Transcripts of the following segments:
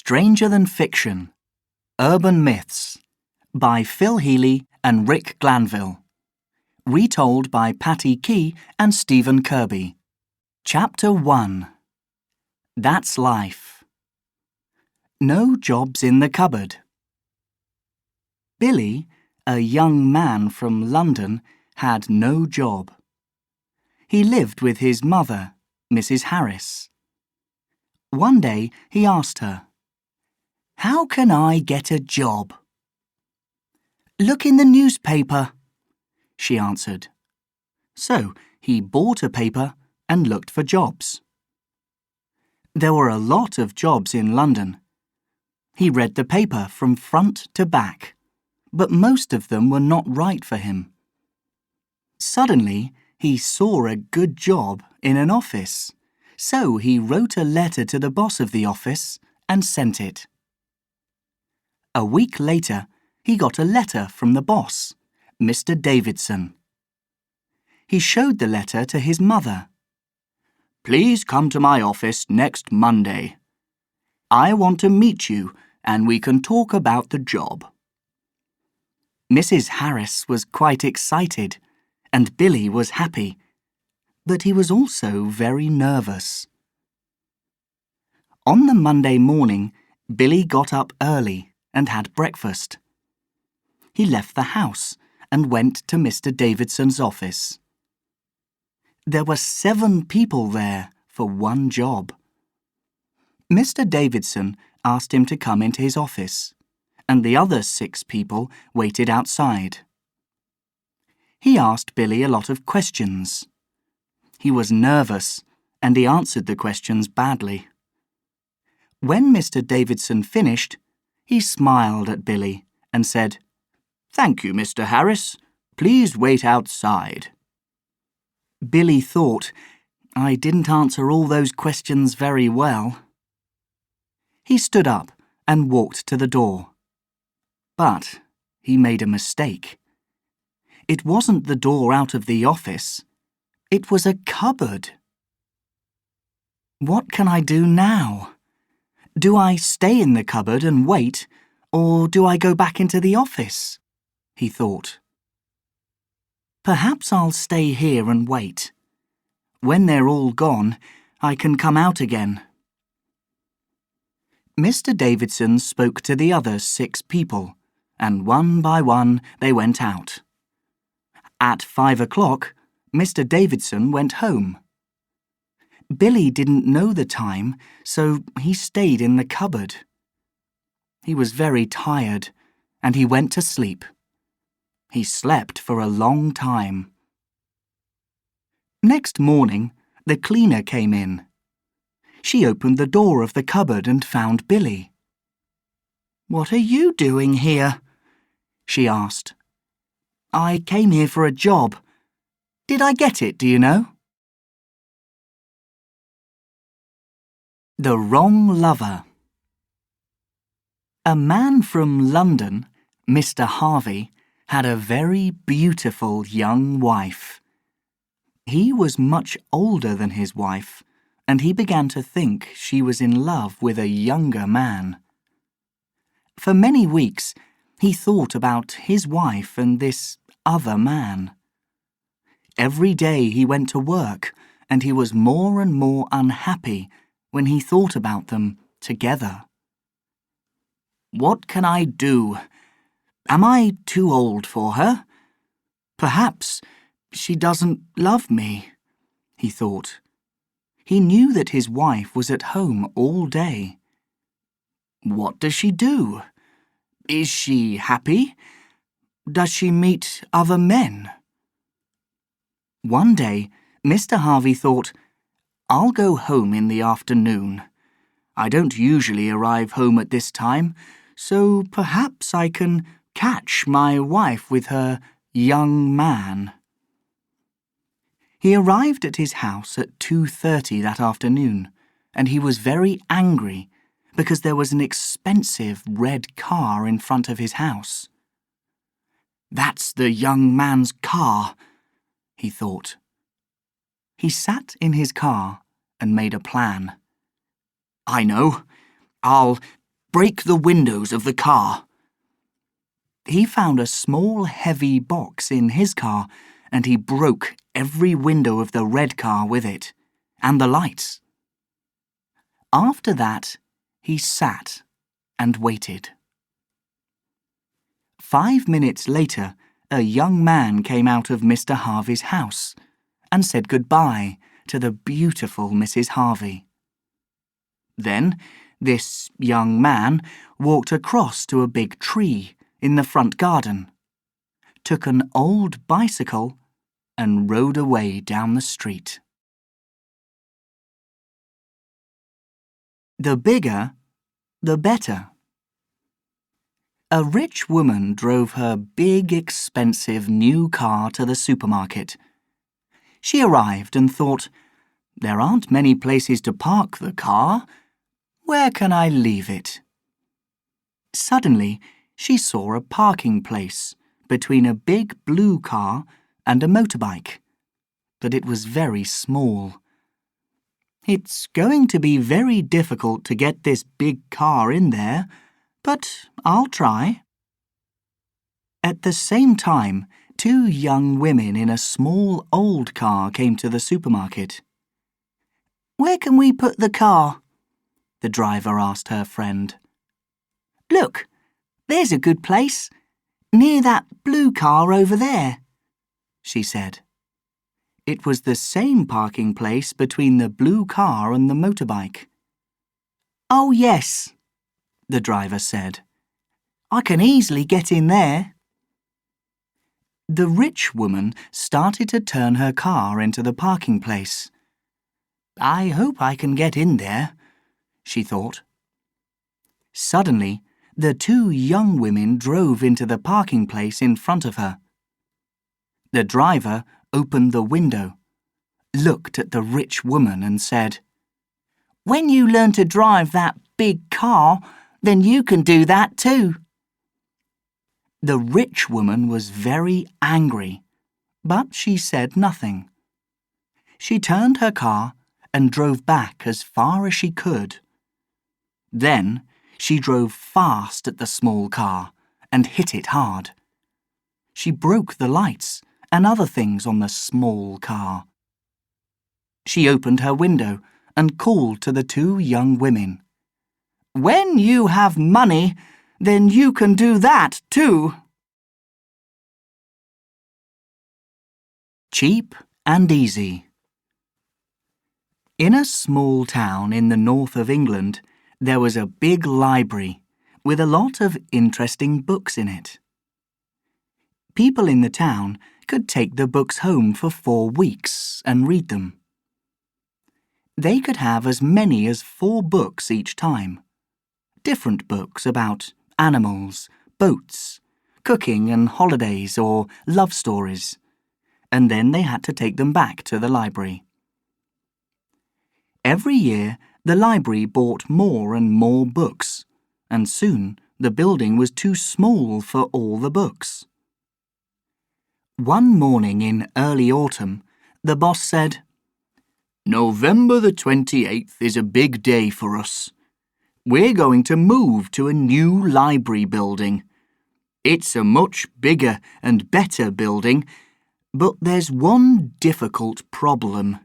Stranger Than Fiction, Urban Myths by Phil Healy and Rick Glanville. Retold by Patty Key and Stephen Kirby. Chapter 1. That's Life. No jobs in the cupboard. Billy, a young man from London, had no job. He lived with his mother, Mrs. Harris. One day he asked her, "How can I get a job?" "Look in the newspaper," she answered. So he bought a paper and looked for jobs. There were a lot of jobs in London. He read the paper from front to back, but most of them were not right for him. Suddenly, he saw a good job in an office, so he wrote a letter to the boss of the office and sent it. A week later, he got a letter from the boss, Mr. Davidson. He showed the letter to his mother. "Please come to my office next Monday. I want to meet you and we can talk about the job." Mrs. Harris was quite excited and Billy was happy, but he was also very nervous. On the Monday morning, Billy got up early and had breakfast. He left the house and went to Mr. Davidson's office. There were 7 people there for one job. Mr. Davidson asked him to come into his office, and the other 6 people waited outside. He asked Billy a lot of questions. He was nervous, and he answered the questions badly. When Mr. Davidson finished, he smiled at Billy and said, "Thank you, Mr. Harris. Please wait outside." Billy thought, "I didn't answer all those questions very well." He stood up and walked to the door. But he made a mistake. It wasn't the door out of the office. It was a cupboard. What can I do now? Do I stay in the cupboard and wait, or do I go back into the office? He thought. Perhaps I'll stay here and wait. When they're all gone, I can come out again. Mr. Davidson spoke to the other 6 people, and one by one they went out. At 5 o'clock, Mr. Davidson went home. Billy didn't know the time, so he stayed in the cupboard. He was very tired, and he went to sleep. He slept for a long time. Next morning, the cleaner came in. She opened the door of the cupboard and found Billy. "What are you doing here?" she asked. "I came here for a job. Did I get it, do you know?" The Wrong Lover. A man from London, Mr. Harvey, had a very beautiful young wife. He was much older than his wife, and he began to think she was in love with a younger man. For many weeks, he thought about his wife and this other man. Every day he went to work, and he was more and more unhappy when he thought about them together. "What can I do? Am I too old for her? Perhaps she doesn't love me," he thought. He knew that his wife was at home all day. What does she do? Is she happy? Does she meet other men? One day, Mr. Harvey thought, "I'll go home in the afternoon. I don't usually arrive home at this time, so perhaps I can catch my wife with her young man." He arrived at his house at 2:30 that afternoon, and he was very angry because there was an expensive red car in front of his house. "That's the young man's car," he thought. He sat in his car and made a plan. "I know. I'll break the windows of the car." He found a small, heavy box in his car, and he broke every window of the red car with it, and the lights. After that, he sat and waited. 5 minutes later, a young man came out of Mr. Harvey's house and said goodbye to the beautiful Mrs. Harvey. Then, this young man walked across to a big tree in the front garden, took an old bicycle, and rode away down the street. The bigger, the better. A rich woman drove her big, expensive new car to the supermarket. She arrived and thought, "There aren't many places to park the car. Where can I leave it?" Suddenly, she saw a parking place between a big blue car and a motorbike, but it was very small. "It's going to be very difficult to get this big car in there, but I'll try." At the same time, 2 young women in a small old car came to the supermarket. "Where can we put the car?" the driver asked her friend. "Look, there's a good place, near that blue car over there," she said. It was the same parking place between the blue car and the motorbike. "Oh, yes," the driver said. "I can easily get in there." The rich woman started to turn her car into the parking place. "I hope I can get in there," she thought. Suddenly, the 2 young women drove into the parking place in front of her. The driver opened the window, looked at the rich woman and said, "When you learn to drive that big car, then you can do that too." The rich woman was very angry, but she said nothing. She turned her car and drove back as far as she could. Then she drove fast at the small car and hit it hard. She broke the lights and other things on the small car. She opened her window and called to the 2 young women. "When you have money, then you can do that too." Cheap and easy. In a small town in the north of England, there was a big library with a lot of interesting books in it. People in the town could take the books home for 4 weeks and read them. They could have as many as 4 books each time. Different books about animals, boats, cooking and holidays or love stories. And then they had to take them back to the library. Every year, the library bought more and more books, and soon the building was too small for all the books. One morning in early autumn, the boss said, "November the 28th is a big day for us. We're going to move to a new library building. It's a much bigger and better building, but there's one difficult problem.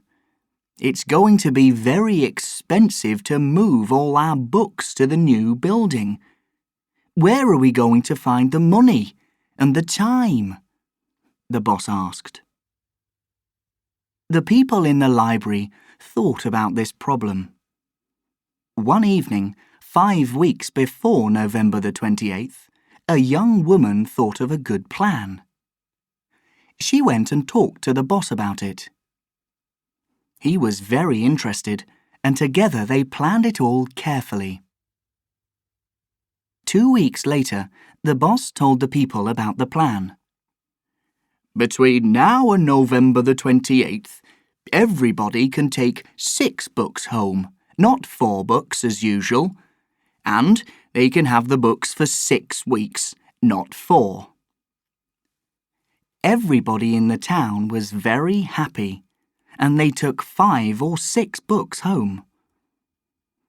It's going to be very expensive to move all our books to the new building. Where are we going to find the money and the time?" the boss asked. The people in the library thought about this problem. One evening, 5 weeks before November the 28th, a young woman thought of a good plan. She went and talked to the boss about it. He was very interested, and together they planned it all carefully. 2 weeks later, the boss told the people about the plan. "Between now and November the 28th, everybody can take 6 books home, not 4 books as usual, and they can have the books for 6 weeks, not 4. Everybody in the town was very happy, and they took 5 or 6 books home.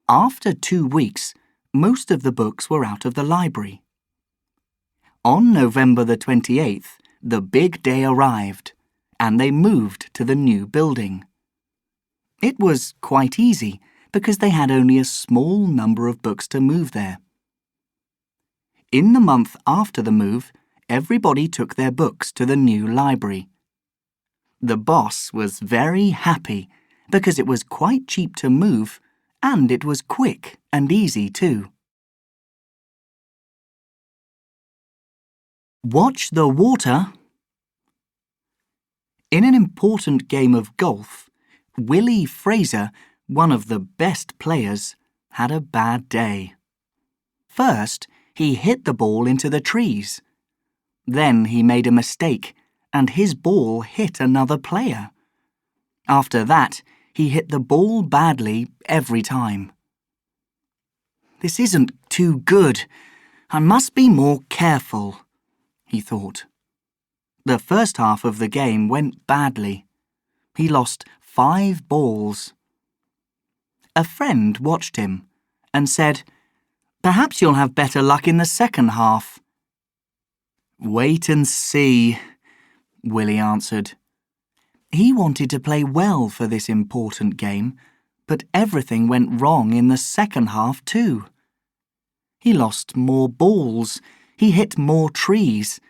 After 2 weeks, Most of the books were out of the library. On November the 28th, the big day arrived, and they moved to the new building. It was quite easy because they had only a small number of books to move there. In the month after the move, everybody took their books to the new library. The boss was very happy because it was quite cheap to move and it was quick and easy too. Watch the water. In an important game of golf, Willie Fraser, one of the best players, had a bad day. First, he hit the ball into the trees. Then he made a mistake, and his ball hit another player. After that, he hit the ball badly every time. "This isn't too good. I must be more careful," he thought. The first half of the game went badly. He lost 5 balls. A friend watched him and said, "Perhaps you'll have better luck in the second half." "Wait and see," Willie answered. He wanted to play well for this important game, but everything went wrong in the second half too. He lost more balls, he hit more trees,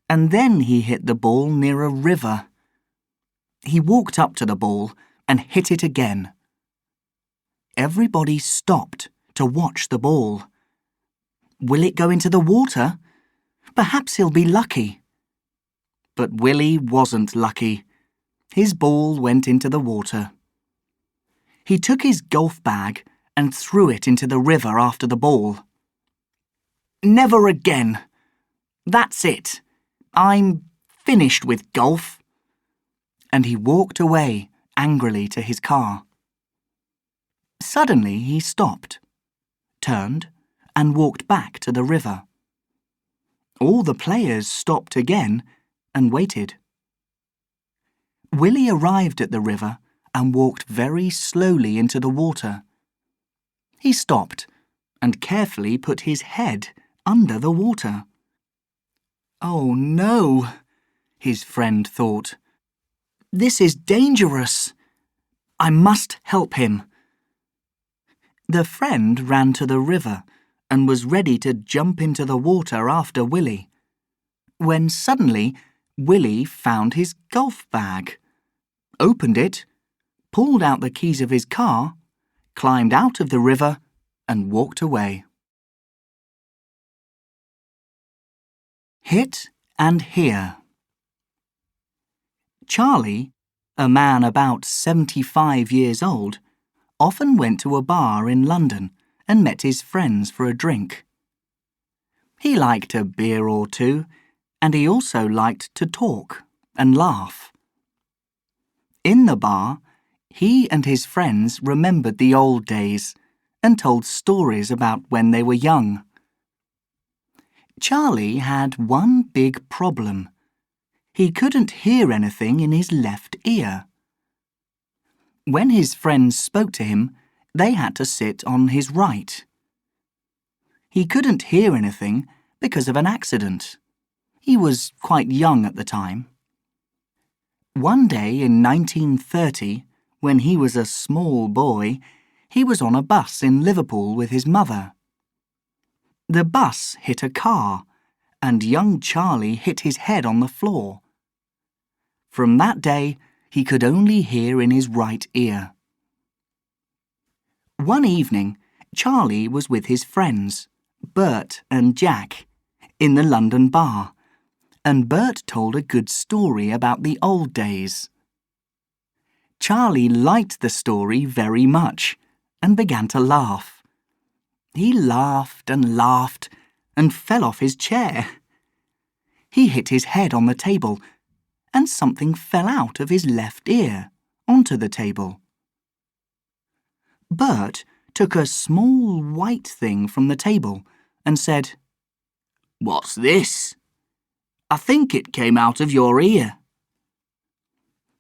and then he hit the ball near a river. He walked up to the ball and hit it again. Everybody stopped to watch the ball. Will it go into the water? Perhaps he'll be lucky. But Willie wasn't lucky. His ball went into the water. He took his golf bag and threw it into the river after the ball. "Never again. That's it. I'm finished with golf." And he walked away angrily to his car. Suddenly he stopped, turned, and walked back to the river. All the players stopped again and waited. Willie arrived at the river and walked very slowly into the water. He stopped and carefully put his head under the water. "Oh no," his friend thought. "This is dangerous. I must help him." The friend ran to the river and was ready to jump into the water after Willie, when suddenly Willie found his golf bag, opened it, pulled out the keys of his car, climbed out of the river and walked away. Hit and hear. Charlie, a man about 75 years old, often went to a bar in London and met his friends for a drink. He liked a beer or two, and he also liked to talk and laugh. In the bar, he and his friends remembered the old days and told stories about when they were young. Charlie had one big problem. He couldn't hear anything in his left ear. When his friends spoke to him, they had to sit on his right. He couldn't hear anything because of an accident. He was quite young at the time. One day in 1930, when he was a small boy, he was on a bus in Liverpool with his mother. The bus hit a car, and young Charlie hit his head on the floor. From that day, he could only hear in his right ear. One evening, Charlie was with his friends, Bert and Jack, in the London bar, and Bert told a good story about the old days. Charlie liked the story very much and began to laugh. He laughed and fell off his chair. He hit his head on the table and something fell out of his left ear onto the table. Bert took a small white thing from the table and said, "What's this? I think it came out of your ear."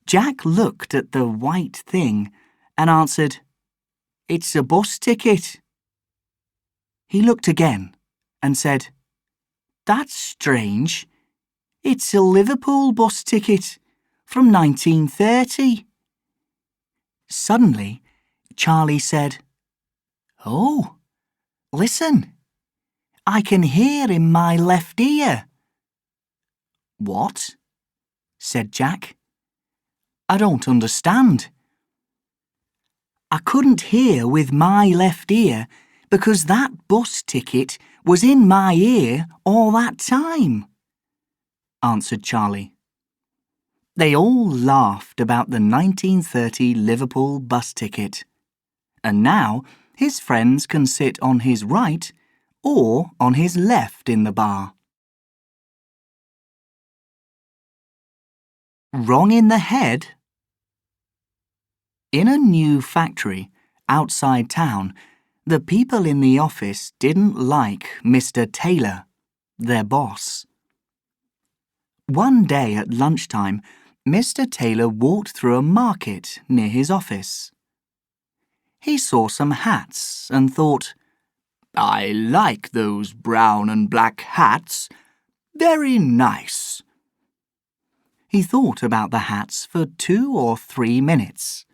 Jack looked at the white thing and answered, "It's a bus ticket." he looked again and said, "That's strange. It's a Liverpool bus ticket from 1930. Suddenly, Charlie said, "Oh, listen. I can hear in my left ear." "What?" said Jack. "I don't understand." "I couldn't hear with my left ear because that bus ticket was in my ear all that time," answered Charlie. They all laughed about the 1930 Liverpool bus ticket, and now his friends can sit on his right or on his left in the bar. Wrong in the head? In a new factory outside town, the people in the office didn't like Mr. Taylor, their boss. One day at lunchtime, Mr. Taylor walked through a market near his office. He saw some hats and thought, "I like those brown and black hats. Very nice." He thought about the hats for 2 or 3 minutes.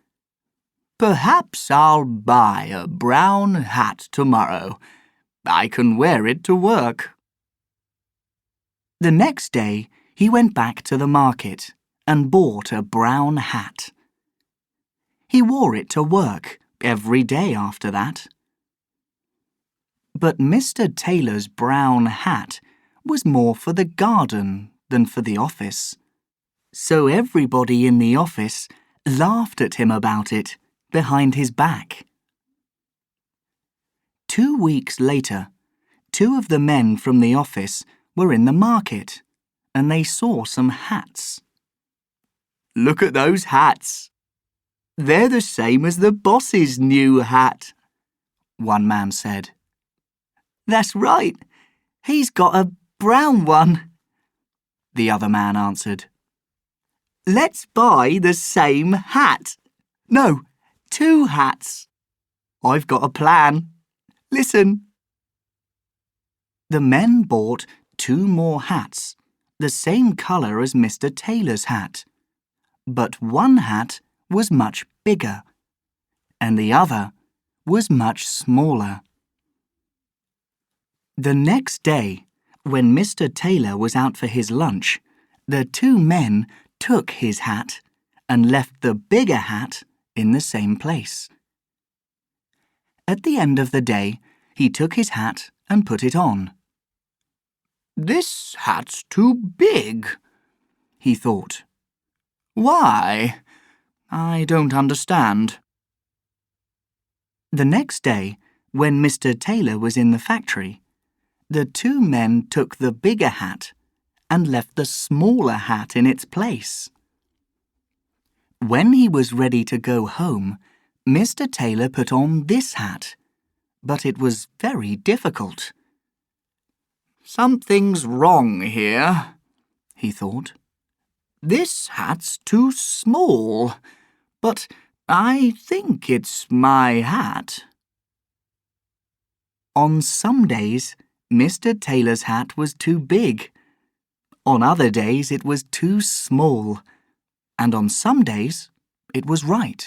"Perhaps I'll buy a brown hat tomorrow. I can wear it to work." The next day, he went back to the market and bought a brown hat. He wore it to work every day after that. But Mr. Taylor's brown hat was more for the garden than for the office. So everybody in the office laughed at him about it behind his back. 2 weeks later, 2 of the men from the office were in the market and they saw some hats. "Look at those hats. They're the same as the boss's new hat," one man said. "That's right. He's got a brown one," the other man answered. "Let's buy the same hat. No, 2 hats. I've got a plan. Listen." The men bought 2 more hats, the same colour as Mr. Taylor's hat. But one hat was much bigger, and the other was much smaller. The next day, when Mr. Taylor was out for his lunch, the 2 men took his hat and left the bigger hat in the same place. At the end of the day, he took his hat and put it on. "This hat's too big," he thought. "Why? I don't understand." The next day, when Mr. Taylor was in the factory, the 2 men took the bigger hat and left the smaller hat in its place. When he was ready to go home, Mr. Taylor put on this hat, but it was very difficult. "Something's wrong here," he thought. "This hat's too small, but I think it's my hat." On some days, Mr. Taylor's hat was too big. On other days, it was too small. And on some days, it was right.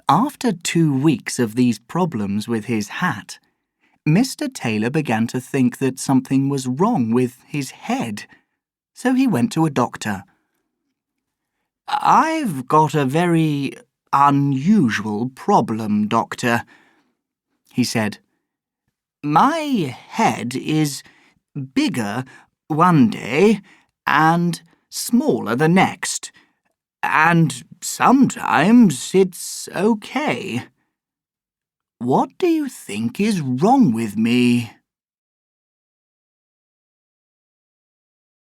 After 2 weeks of these problems with his hat, Mr. Taylor began to think that something was wrong with his head, so he went to a doctor. "I've got a very unusual problem, doctor," he said. "My head is bigger one day and smaller the next, and sometimes it's okay. What do you think is wrong with me?"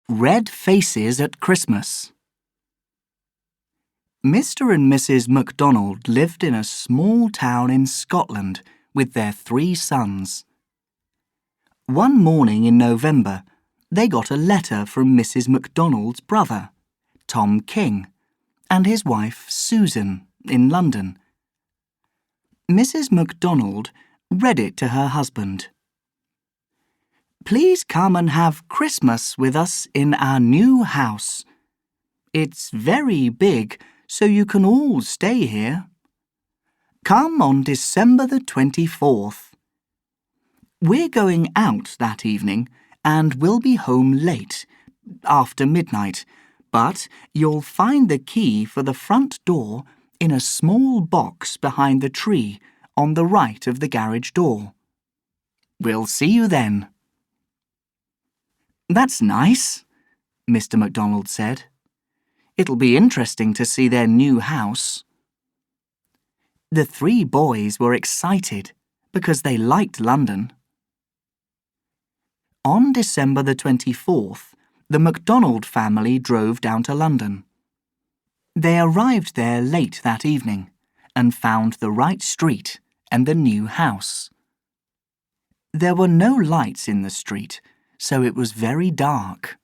Red faces at Christmas. Mr. and Mrs. MacDonald lived in a small town in Scotland with their 3 sons. One morning in November, they got a letter from Mrs. MacDonald's brother, Tom King, and his wife Susan in London. Mrs. MacDonald read it to her husband. Please come and have Christmas with us in our new house. It's very big, so you can all stay here. Come on December the 24th. We're going out that evening and we'll be home late, after midnight, but you'll find the key for the front door in a small box behind the tree on the right of the garage door. We'll see you then. That's nice, Mr. MacDonald said. It'll be interesting to see their new house. The 3 boys were excited because they liked London. On December the 24th, the MacDonald family drove down to London. They arrived there late that evening and found the right street and the new house. There were no lights in the street, so it was very dark.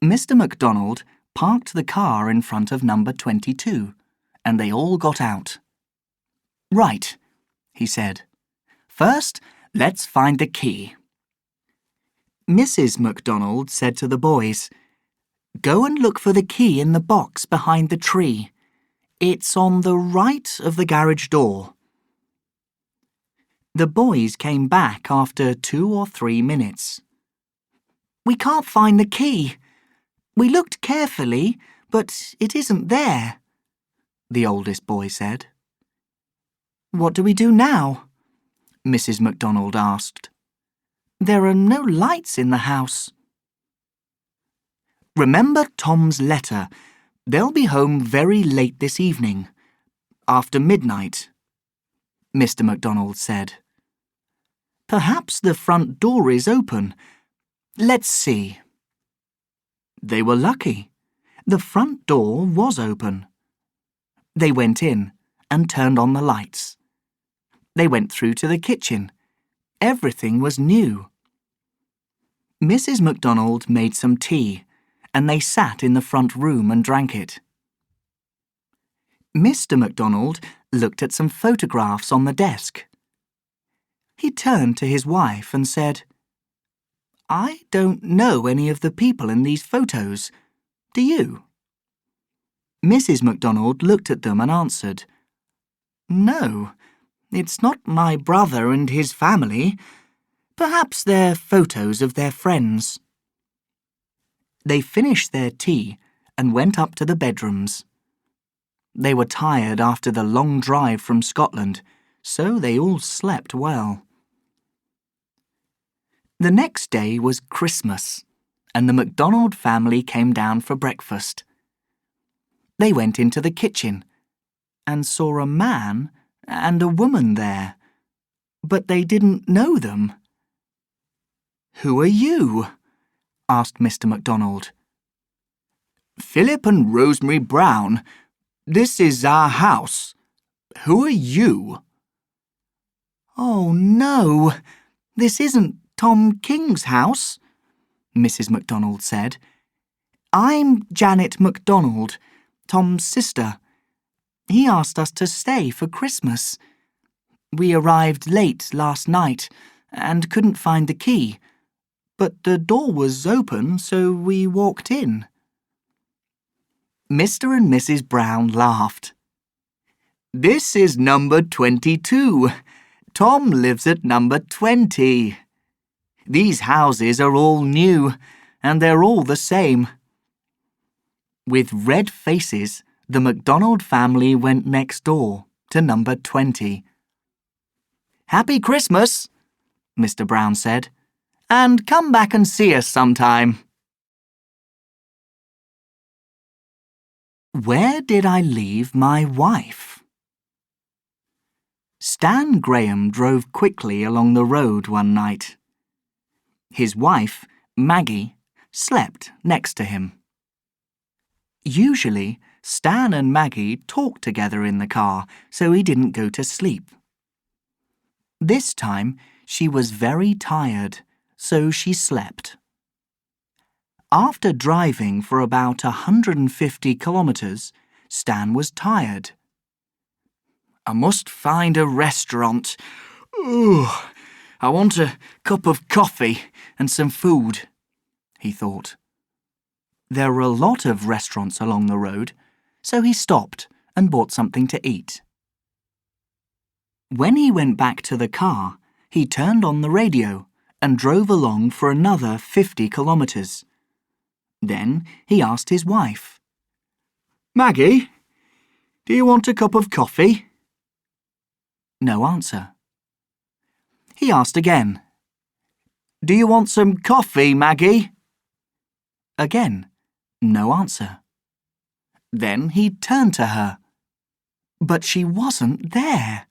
Mr. MacDonald parked the car in front of number 22, and they all got out. Right, he said. First, let's find the key. Mrs. MacDonald said to the boys, Go and look for the key in the box behind the tree. It's on the right of the garage door. The boys came back after 2 or 3 minutes. We can't find the key. We looked carefully, but it isn't there, the oldest boy said. What do we do now? Mrs. MacDonald asked. There are no lights in the house. Remember Tom's letter. They'll be home very late this evening, after midnight, Mr. MacDonald said. Perhaps the front door is open. Let's see. They were lucky. The front door was open. They went in and turned on the lights. They went through to the kitchen. Everything was new. Mrs. MacDonald made some tea, and they sat in the front room and drank it. Mr. MacDonald looked at some photographs on the desk. He turned to his wife and said, I don't know any of the people in these photos. Do you? Mrs. MacDonald looked at them and answered, No, it's not my brother and his family. Perhaps they're photos of their friends. They finished their tea and went up to the bedrooms. They were tired after the long drive from Scotland, so they all slept well. The next day was Christmas, and the MacDonald family came down for breakfast. They went into the kitchen and saw a man and a woman there, but they didn't know them. Who are you? Asked Mr. MacDonald. Philip and Rosemary Brown. This is our house. Who are you? Oh, no, this isn't Tom King's house, Mrs. MacDonald said. I'm Janet MacDonald, Tom's sister. He asked us to stay for Christmas. We arrived late last night and couldn't find the key, but the door was open, so we walked in. Mr. and Mrs. Brown laughed. This is number 22. Tom lives at number 20. These houses are all new, and they're all the same. With red faces, the MacDonald family went next door to number 20. Happy Christmas, Mr. Brown said, and come back and see us sometime. Where did I leave my wife? Stan Graham drove quickly along the road one night. His wife, Maggie, slept next to him. Usually, Stan and Maggie talked together in the car, so he didn't go to sleep. This time, she was very tired, so she slept. After driving for about 150 kilometres, Stan was tired. I must find a restaurant. Ooh, I want a cup of coffee and some food, he thought. There were a lot of restaurants along the road, so he stopped and bought something to eat. When he went back to the car, he turned on the radio and drove along for another 50 kilometres. Then he asked his wife, "Maggie, do you want a cup of coffee?" No answer. He asked again, "Do you want some coffee, Maggie?" Again, no answer. Then he turned to her, but she wasn't there.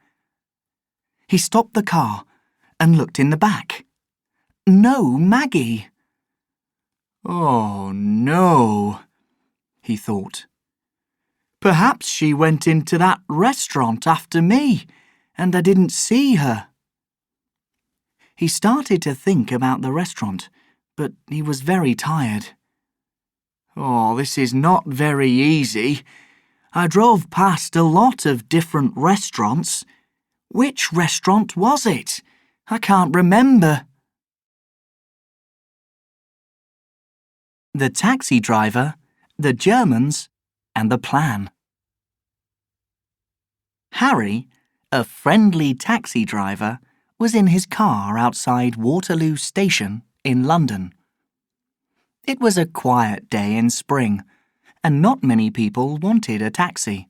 He stopped the car and looked in the back. No Maggie. Oh no, he thought. Perhaps she went into that restaurant after me, and I didn't see her. He started to think about the restaurant, but he was very tired. Oh, this is not very easy. I drove past a lot of different restaurants. Which restaurant was it? I can't remember. The taxi driver, the Germans, and the plan. Harry, a friendly taxi driver, was in his car outside Waterloo Station in London. It was a quiet day in spring, and not many people wanted a taxi.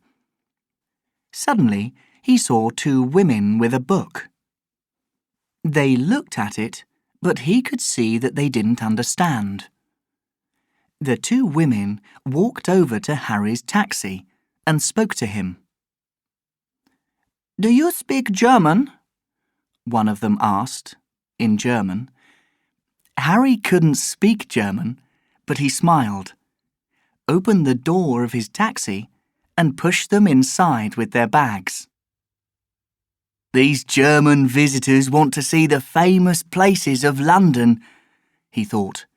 Suddenly, he saw two women with a book. They looked at it, but he could see that they didn't understand. The two women walked over to Harry's taxi and spoke to him. "Do you speak German?" one of them asked, in German. Harry couldn't speak German, but he smiled, opened the door of his taxi, and pushed them inside with their bags. "These German visitors want to see the famous places of London," he thought.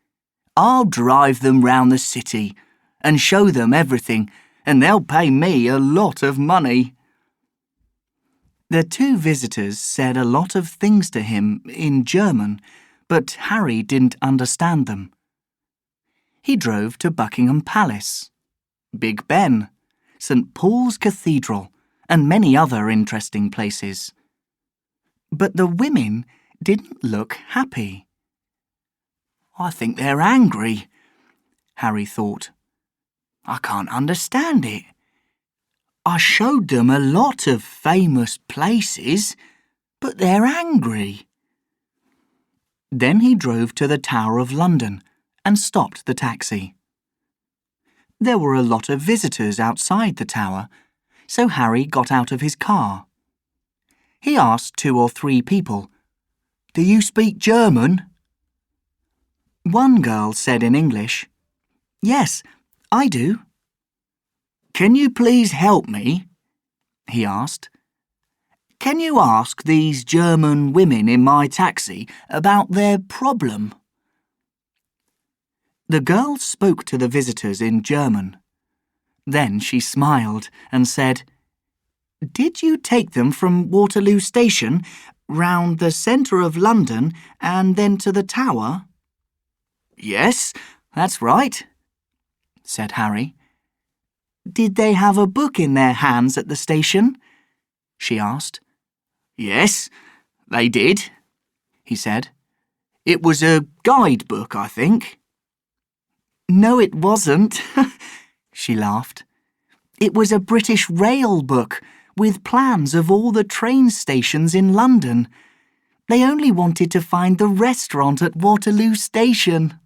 "I'll drive them round the city and show them everything, and they'll pay me a lot of money." The two visitors said a lot of things to him in German, but Harry didn't understand them. He drove to Buckingham Palace, Big Ben, St. Paul's Cathedral, and many other interesting places. But the women didn't look happy. "I think they're angry," Harry thought. "I can't understand it. I showed them a lot of famous places, but they're angry." Then he drove to the Tower of London and stopped the taxi. There were a lot of visitors outside the tower, so Harry got out of his car. He asked 2 or 3 people, "Do you speak German?" One girl said in English, "Yes, I do." "Can you please help me?" he asked. "Can you ask these German women in my taxi about their problem?" The girl spoke to the visitors in German. Then she smiled and said, "Did you take them from Waterloo Station, round the centre of London, and then to the tower?" "Yes, that's right," said Harry. "Did they have a book in their hands at the station?" she asked. "Yes, they did," he said. "It was a guidebook, I think." "No, it wasn't," she laughed. "It was a British Rail book with plans of all the train stations in London. They only wanted to find the restaurant at Waterloo Station."